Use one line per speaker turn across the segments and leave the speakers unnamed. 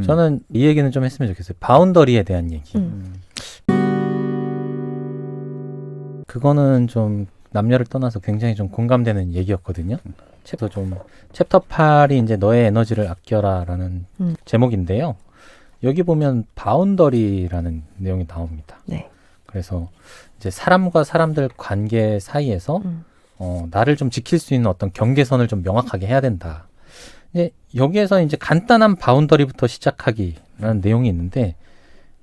저는 이 얘기는 좀 했으면 좋겠어요. 바운더리에 대한 얘기. 그거는 좀 남녀를 떠나서 굉장히 좀 공감되는 얘기였거든요. 챕터 8이 이제 너의 에너지를 아껴라라는 제목인데요. 여기 보면 바운더리라는 내용이 나옵니다.
네.
그래서 이제 사람과 사람들 관계 사이에서 나를 좀 지킬 수 있는 어떤 경계선을 좀 명확하게 해야 된다. 이제 여기에서 이제 간단한 바운더리부터 시작하기라는 내용이 있는데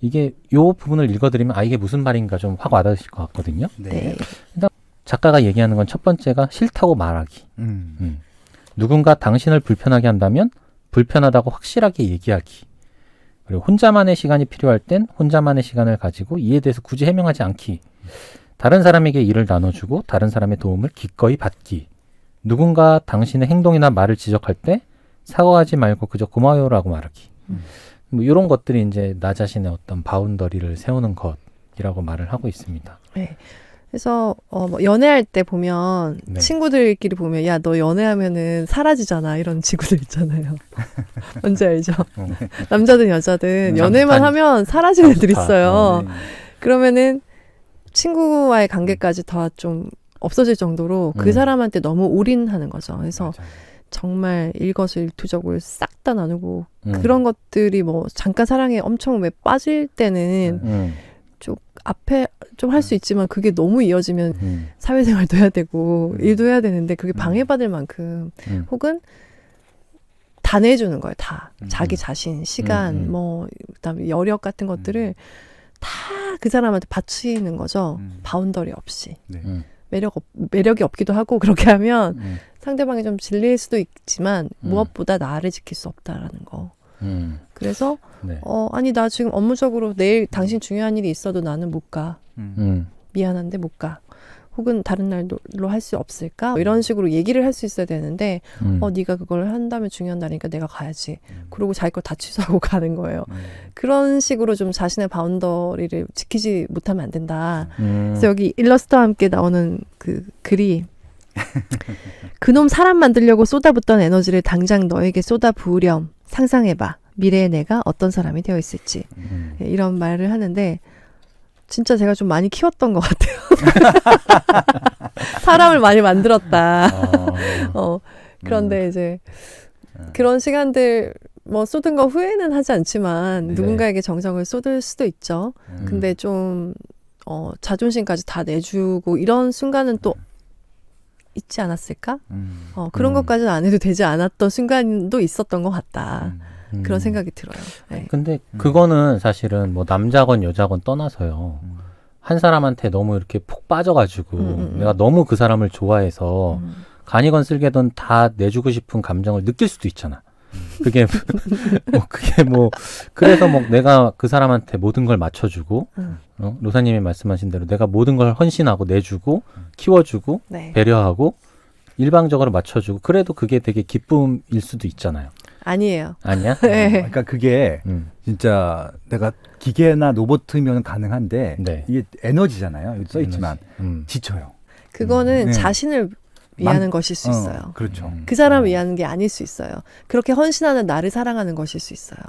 이게 요 부분을 읽어드리면 이게 무슨 말인가 좀 확 와닿으실 것 같거든요.
네.
일단 작가가 얘기하는 건 첫 번째가 싫다고 말하기. 누군가 당신을 불편하게 한다면 불편하다고 확실하게 얘기하기. 그리고 혼자만의 시간이 필요할 땐 혼자만의 시간을 가지고 이에 대해서 굳이 해명하지 않기. 다른 사람에게 일을 나눠주고 다른 사람의 도움을 기꺼이 받기. 누군가 당신의 행동이나 말을 지적할 때 사과하지 말고 그저 고마워요라고 말하기. 뭐 이런 것들이 이제 나 자신의 어떤 바운더리를 세우는 것이라고 말을 하고 있습니다.
네. 그래서 뭐 연애할 때 보면
네.
친구들끼리 보면 야, 너 연애하면은 사라지잖아 이런 친구들 있잖아요. 뭔지 알죠? 남자든 여자든 연애만 하면 사라지는 애들 있어요. 그러면은 친구와의 관계까지 다 좀 없어질 정도로 그 사람한테 너무 올인하는 거죠. 그래서 정말 일거수일투족을 싹 다 나누고 그런 것들이 뭐 잠깐 사랑에 엄청 왜 빠질 때는 좀 앞에 좀 할 수 있지만 그게 너무 이어지면 사회생활도 해야 되고 일도 해야 되는데 그게 방해받을 만큼 혹은 다 내주는 거예요. 다 자기 자신, 시간, 뭐 그다음에 여력 같은 것들을 다 그 사람한테 바치는 거죠. 바운더리 없이.
네.
매력이 없기도 하고 그렇게 하면 상대방이 좀 질릴 수도 있지만 무엇보다 나를 지킬 수 없다라는 거. 그래서
네.
아니 나 지금 업무적으로 내일 당신 중요한 일이 있어도 나는 못 가. 미안한데 못 가. 혹은 다른 날로 할 수 없을까? 이런 식으로 얘기를 할 수 있어야 되는데 네가 그걸 한다면 중요한 날이니까 내가 가야지. 그러고 자기 거 다 취소하고 가는 거예요. 그런 식으로 좀 자신의 바운더리를 지키지 못하면 안 된다. 그래서 여기 일러스트와 함께 나오는 그 글이 그놈 사람 만들려고 쏟아붓던 에너지를 당장 너에게 쏟아부으렴. 상상해봐. 미래의 내가 어떤 사람이 되어 있을지. 이런 말을 하는데 진짜 제가 좀 많이 키웠던 것 같아요. 사람을 많이 만들었다. 그런데 이제 그런 시간들 뭐 쏟은 거 후회는 하지 않지만
네.
누군가에게 정성을 쏟을 수도 있죠. 근데 좀 자존심까지 다 내주고 이런 순간은 또 있지 않았을까? 그런 것까지는 안 해도 되지 않았던 순간도 있었던 것 같다. 그런 생각이 들어요. 네.
근데 그거는 사실은 뭐 남자건 여자건 떠나서요. 한 사람한테 너무 이렇게 푹 빠져가지고 내가 너무 그 사람을 좋아해서 간이건 쓸개건 다 내주고 싶은 감정을 느낄 수도 있잖아. 그게 그래서 뭐 내가 그 사람한테 모든 걸 맞춰주고 로사님이 말씀하신 대로 내가 모든 걸 헌신하고 내주고 키워주고
네.
배려하고 일방적으로 맞춰주고 그래도 그게 되게 기쁨일 수도 있잖아요.
아니에요.
아니야?
네.
그러니까 그게 진짜 내가 기계나 로봇이면 가능한데
네.
이게 에너지잖아요. 여기 써 있지만 지쳐요.
그거는
네.
자신을 위하는 것일 수 있어요.
그렇죠.
그 사람을 위하는 게 아닐 수 있어요. 그렇게 헌신하는 나를 사랑하는 것일 수 있어요.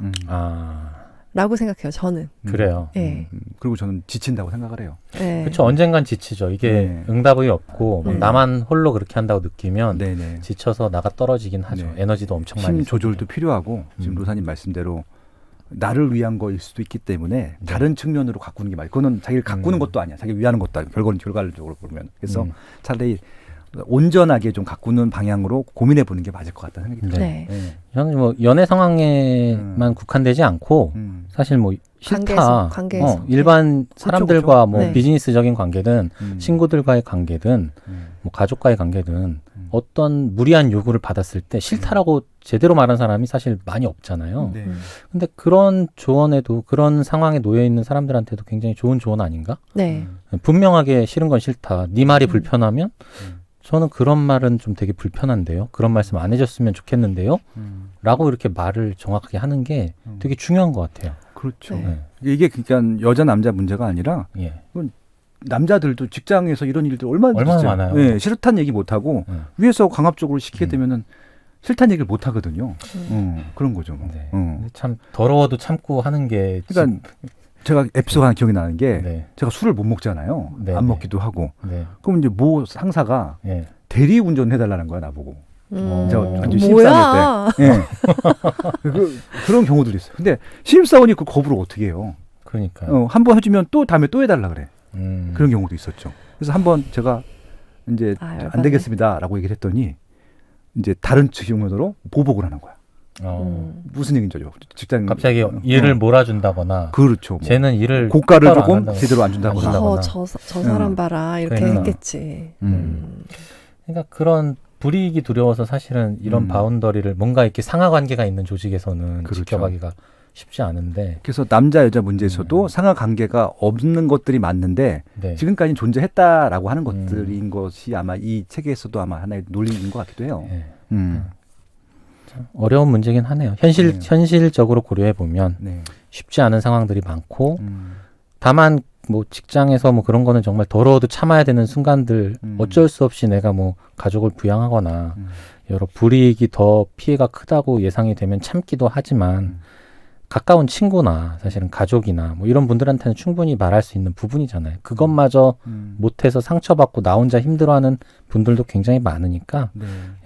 라고 생각해요. 저는.
그래요.
네.
그리고 저는 지친다고 생각을 해요.
네.
그렇죠. 언젠간 지치죠. 이게
네.
응답이 없고 나만 홀로 그렇게 한다고 느끼면
네네.
지쳐서 나가 떨어지긴 하죠.
네.
에너지도 엄청 많이
힘 조절도 필요하고 지금 로사님 말씀대로 나를 위한 거일 수도 있기 때문에 다른 측면으로 가꾸는 게 맞아요. 그거는 자기를 가꾸는 것도 아니야. 자기를 위하는 것도 아니고 결과적으로 보면. 그래서 차라리 온전하게 좀 가꾸는 방향으로 고민해 보는 게 맞을 것 같다는 생각이 들어요.
네.
네.
저는 뭐 연애 상황에만 국한되지 않고 사실 뭐 싫다.
관계에서.
일반 사람들과
그렇죠.
뭐
네.
비즈니스적인 관계든 친구들과의 관계든 뭐 가족과의 관계든 어떤 무리한 요구를 받았을 때 싫다라고 제대로 말한 사람이 사실 많이 없잖아요.
네.
근데 그런 조언에도 그런 상황에 놓여 있는 사람들한테도 굉장히 좋은 조언 아닌가?
네.
분명하게 싫은 건 싫다. 네 말이 불편하면 저는 그런 말은 좀 되게 불편한데요. 그런 말씀 안 해줬으면 좋겠는데요. 라고 이렇게 말을 정확하게 하는 게 되게 중요한 것 같아요.
그렇죠.
네.
이게 그러니까 여자 남자 문제가 아니라
예.
남자들도 직장에서 이런 일들 얼마나
얼마나
있어요.
많아요.
네, 싫다는 얘기 못 하고 위에서 강압적으로 시키게 되면은 싫다는 얘기를 못 하거든요. 그런 거죠. 뭐.
네. 근데 참 더러워도 참고 하는 게
그러니까 제가 에피소드 하나 기억이 나는 게
네.
제가 술을 못 먹잖아요.
네,
안
네.
먹기도 하고.
네.
그럼 이제 모 상사가
네.
대리 운전해달라는 거야 나보고. 제가 완전
뭐야?
신입사원 때. 예. 그런 경우들이 있어요. 근데 신입사원이 그 거부를 어떻게 해요?
그러니까요.
한 번 해주면 또 다음에 또 해달라 그래.
음.
그런 경우도 있었죠. 그래서 한 번 제가 이제
열받네.
안 되겠습니다라고 얘기를 했더니 이제 다른 직원으로 보복을 하는 거야. 무슨 얘기인지 알죠? 직장
갑자기 일을 몰아준다거나
그렇죠. 뭐.
쟤는 일을
고가를
똑바로 안
조금
한다거나.
제대로 안 준다거나.
안 준다거나.
저 사람 봐라 이렇게
그러니까.
했겠지.
그러니까 그런 불이익이 두려워서 사실은 이런 바운더리를 뭔가 이렇게 상하 관계가 있는 조직에서는
그렇죠.
지켜가기가 쉽지 않은데.
그래서 남자 여자 문제에서도 상하 관계가 없는 것들이 맞는데
네.
지금까지 존재했다라고 하는 것들인 것이 아마 이 책에서도 아마 하나의 논리인 것 같기도 해요.
네.
참
어려운 문제긴 하네요. 현실적으로 고려해 보면
네.
쉽지 않은 상황들이 많고 다만 뭐 직장에서 뭐 그런 거는 정말 더러워도 참아야 되는 순간들 어쩔 수 없이 내가 뭐 가족을 부양하거나 여러 불이익이 더 피해가 크다고 예상이 되면 참기도 하지만 가까운 친구나 사실은 가족이나 뭐 이런 분들한테는 충분히 말할 수 있는 부분이잖아요. 그것마저 못해서 상처받고 나 혼자 힘들어하는 분들도 굉장히 많으니까
네.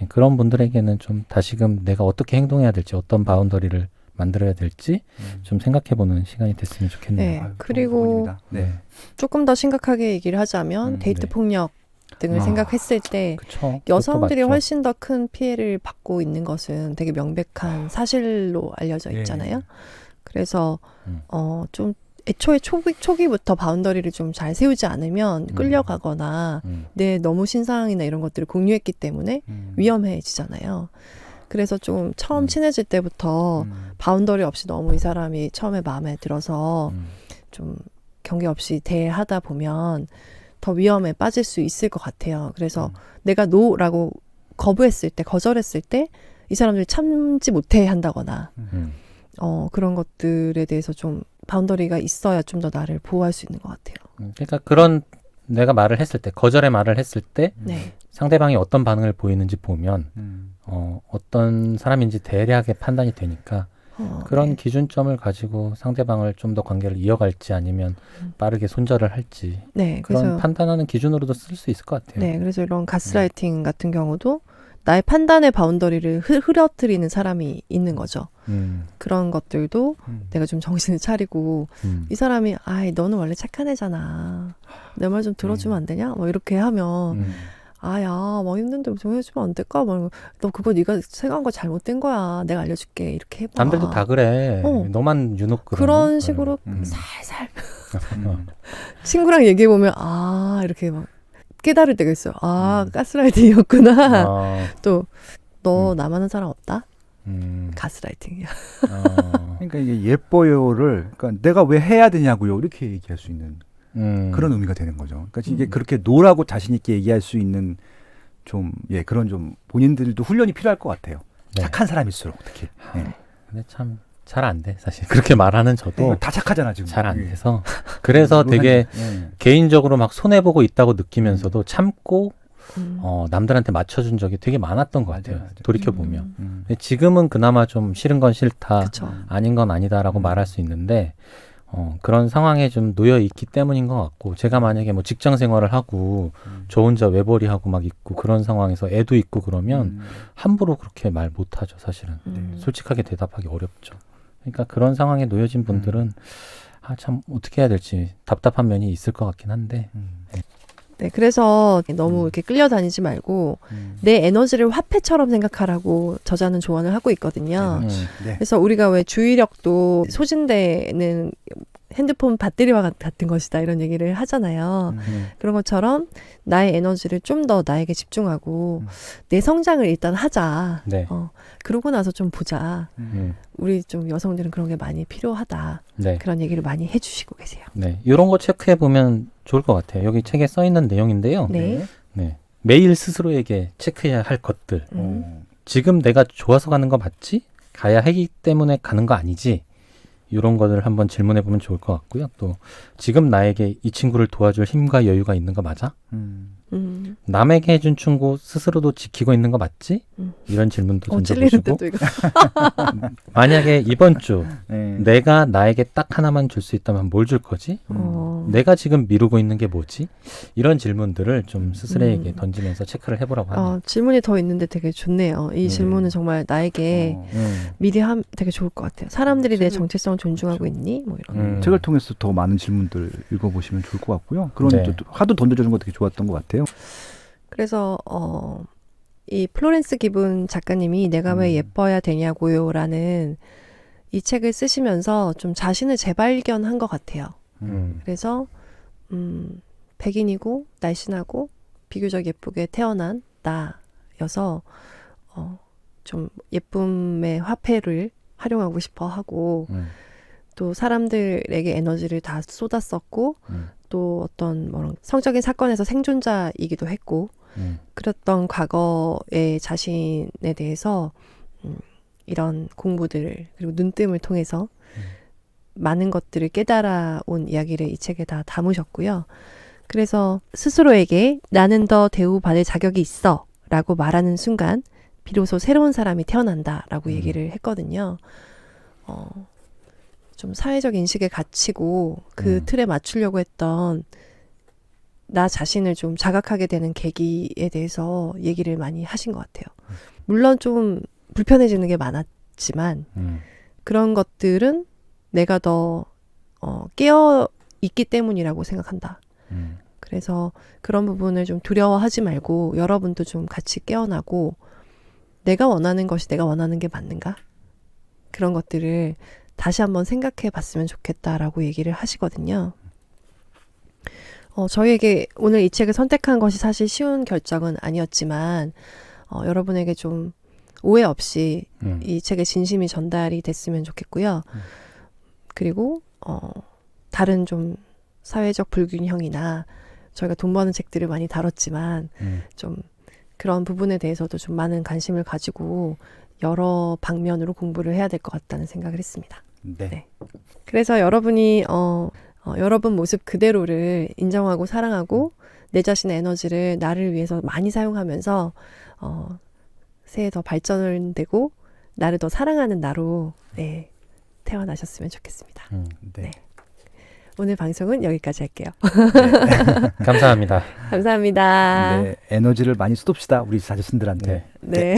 그런 분들에게는 좀 다시금 내가 어떻게 행동해야 될지 어떤 바운더리를 만들어야 될지 좀 생각해보는 시간이 됐으면 좋겠네요.
네.
아유,
그리고
좋은 부분입니다. 네.
조금 더 심각하게 얘기를 하자면 데이트
네.
폭력 등을 생각했을 때
그쵸.
여성들이
그것도 맞죠.
훨씬 더 큰 피해를 받고 있는 것은 되게 명백한 사실로 알려져 있잖아요. 그래서 좀 애초에 초기부터 바운더리를 좀 잘 세우지 않으면 끌려가거나 내 너무 신상이나 이런 것들을 공유했기 때문에 위험해지잖아요. 그래서 좀 처음 친해질 때부터 바운더리 없이 너무 이 사람이 처음에 마음에 들어서 좀 경계 없이 대하다 보면 더 위험에 빠질 수 있을 것 같아요. 그래서 내가 노라고 거절했을 때 이 사람들이 참지 못해 한다거나 그런 것들에 대해서 좀 바운더리가 있어야 좀 더 나를 보호할 수 있는 것 같아요.
그러니까 그런 내가 말을 했을 때 거절의 말을 했을 때
네.
상대방이 어떤 반응을 보이는지 보면 어떤 사람인지 대략의 판단이 되니까 그런
네.
기준점을 가지고 상대방을 좀 더 관계를 이어갈지 아니면 빠르게 손절을 할지
네,
그런
그래서
판단하는 기준으로도 쓸 수 있을 것 같아요.
네, 그래서 이런 가스라이팅 같은 경우도 나의 판단의 바운더리를 흐려뜨리는 사람이 있는 거죠. 그런 것들도 내가 좀 정신을 차리고 이 사람이 아이 너는 원래 착한 애잖아. 내 말 좀 들어주면 안 되냐? 뭐 이렇게 하면 아야 뭐 힘든데 좀 해주면 안 될까? 뭐, 너 그거 네가 생각한 거 잘못된 거야. 내가 알려줄게. 이렇게 해봐.
남들도 다 그래. 너만 유독
그런 식으로 살살 친구랑 얘기해 보면 아 이렇게 막 깨달을 때가 있어요. 아 가스라이팅이었구나. 또 너 나만한 사람 없다? 가스라이팅이야.
그러니까 이게 예뻐요를 그러니까 내가 왜 해야 되냐고요 이렇게 얘기할 수 있는 그런 의미가 되는 거죠. 그러니까 이게 그렇게 노라고 자신 있게 얘기할 수 있는 좀 그런 좀 본인들도 훈련이 필요할 것 같아요.
네.
착한 사람일수록 특히.
근데 참 잘 안 돼. 사실 그렇게 말하는 저도
다 착하잖아 지금.
잘 안 돼서 그래서 되게 개인적으로 막 손해보고 있다고 느끼면서도 참고 남들한테 맞춰준 적이 되게 많았던 것 같아요.
맞아요.
돌이켜보면. 근데 지금은 그나마 좀 싫은 건 싫다,
그쵸.
아닌 건 아니다라고 말할 수 있는데 그런 상황에 좀 놓여 있기 때문인 것 같고 제가 만약에 뭐 직장 생활을 하고 저 혼자 외벌이하고 막 있고 그런 상황에서 애도 있고 그러면 함부로 그렇게 말 못하죠. 사실은. 솔직하게 대답하기 어렵죠. 그러니까 그런 상황에 놓여진 분들은 참 어떻게 해야 될지 답답한 면이 있을 것 같긴 한데
네, 그래서 너무 이렇게 끌려다니지 말고 내 에너지를 화폐처럼 생각하라고 저자는 조언을 하고 있거든요.
네.
그래서 우리가 왜 주의력도 소진되는 핸드폰 배터리와 같은 것이다 이런 얘기를 하잖아요. 그런 것처럼 나의 에너지를 좀 더 나에게 집중하고 내 성장을 일단 하자.
네.
그러고 나서 좀 보자. 우리 좀 여성들은 그런 게 많이 필요하다.
네.
그런 얘기를 많이 해주시고 계세요.
네. 이런 거 체크해 보면 좋을 것 같아요. 여기 책에 써 있는 내용인데요.
네.
네. 매일 스스로에게 체크해야 할 것들. 지금 내가 좋아서 가는 거 맞지? 가야 하기 때문에 가는 거 아니지? 이런 것을 한번 질문해 보면 좋을 것 같고요. 또 지금 나에게 이 친구를 도와줄 힘과 여유가 있는 거 맞아? 남에게 해준 충고 스스로도 지키고 있는 거 맞지? 이런 질문도
찔리는
던져보시고
데도 이거.
만약에 이번 주
네.
내가 나에게 딱 하나만 줄 수 있다면 뭘 줄 거지? 내가 지금 미루고 있는 게 뭐지? 이런 질문들을 좀 스스로에게 던지면서 체크를 해보라고 합니다.
질문이 더 있는데 되게 좋네요. 이 질문은 정말 나에게 미리 하면 되게 좋을 것 같아요. 사람들이 내 정체성을 존중하고 있니? 뭐 이런.
책을 통해서 더 많은 질문들 읽어보시면 좋을 것 같고요. 그런
네.
하도 던져주는 거 되게 좋았던 것 같아요.
그래서 이 플로렌스 기분 작가님이 내가 왜 예뻐야 되냐고요 라는 이 책을 쓰시면서 좀 자신을 재발견한 것 같아요. 그래서 백인이고 날씬하고 비교적 예쁘게 태어난 나여서 좀 예쁨의 화폐를 활용하고 싶어 하고 또 사람들에게 에너지를 다 쏟았었고 또 어떤 뭐 성적인 사건에서 생존자이기도 했고 그랬던 과거의 자신에 대해서 이런 공부들을 그리고 눈뜸을 통해서 많은 것들을 깨달아온 이야기를 이 책에 다 담으셨고요. 그래서 스스로에게 나는 더 대우받을 자격이 있어 라고 말하는 순간 비로소 새로운 사람이 태어난다 라고 얘기를 했거든요. 좀 사회적 인식에 갇히고 그 틀에 맞추려고 했던 나 자신을 좀 자각하게 되는 계기에 대해서 얘기를 많이 하신 것 같아요. 물론 좀 불편해지는 게 많았지만 그런 것들은 내가 더 깨어 있기 때문이라고 생각한다. 그래서 그런 부분을 좀 두려워하지 말고 여러분도 좀 같이 깨어나고 내가 원하는 것이 내가 원하는 게 맞는가? 그런 것들을 다시 한번 생각해 봤으면 좋겠다라고 얘기를 하시거든요. 저희에게 오늘 이 책을 선택한 것이 사실 쉬운 결정은 아니었지만 여러분에게 좀 오해 없이 이 책의 진심이 전달이 됐으면 좋겠고요. 그리고 다른 좀 사회적 불균형이나 저희가 돈 버는 책들을 많이 다뤘지만 좀 그런 부분에 대해서도 좀 많은 관심을 가지고 여러 방면으로 공부를 해야 될 것 같다는 생각을 했습니다.
네.
그래서 여러분이 여러분 모습 그대로를 인정하고 사랑하고 내 자신의 에너지를 나를 위해서 많이 사용하면서 새해 더 발전되고 나를 더 사랑하는 나로 태어나셨으면 좋겠습니다.
네.
오늘 방송은 여기까지 할게요.
감사합니다.
감사합니다.
네. 에너지를 많이 쏟읍시다. 우리 자신들한테.
네.